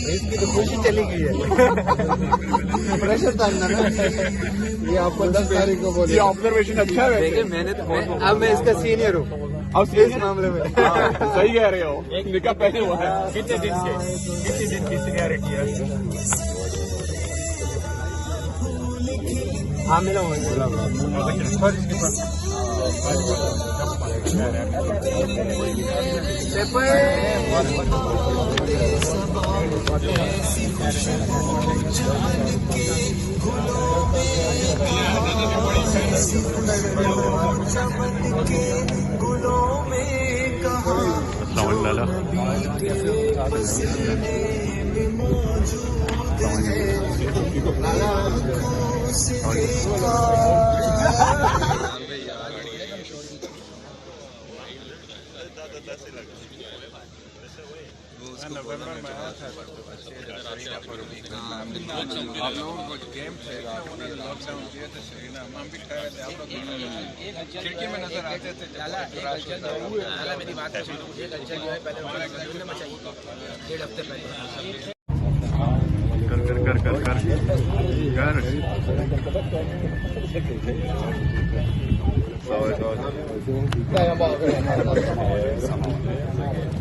इसकी तो खुशी चली गई है। प्रेशर था ना, ये आपको 10 तारीख को बोले। ये ऑब्जर्वेशन अच्छा है। देखिए मैंने तो अब मैं इसका सीनियर हूँ और इस मामले में। सही कह रहे हो, एक निकाह पहले हुआ है। कितने दिन की सीनियरिटी है? हाँ मिला हुआ नवंबर में आया था। आप लोगों को गेम थे, लॉकडाउन किए थे श्रीना, हम भी ठहरे थे। आप लोग खिड़की में नजर आते थे। मेरी बात है, एक अच्छा जो है पहले 1.5 हफ्ते पहले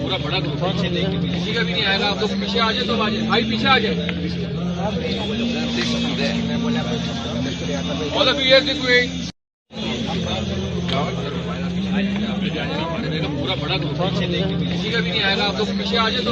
पूरा बड़ा किसी का भी नहीं आएगा। आप लोग पीछे आ जाए तो आ जाए, भाई पीछे आ जाए। पूरा बड़ा किसी का भी नहीं आएगा। आप लोग पीछे आ जाए तो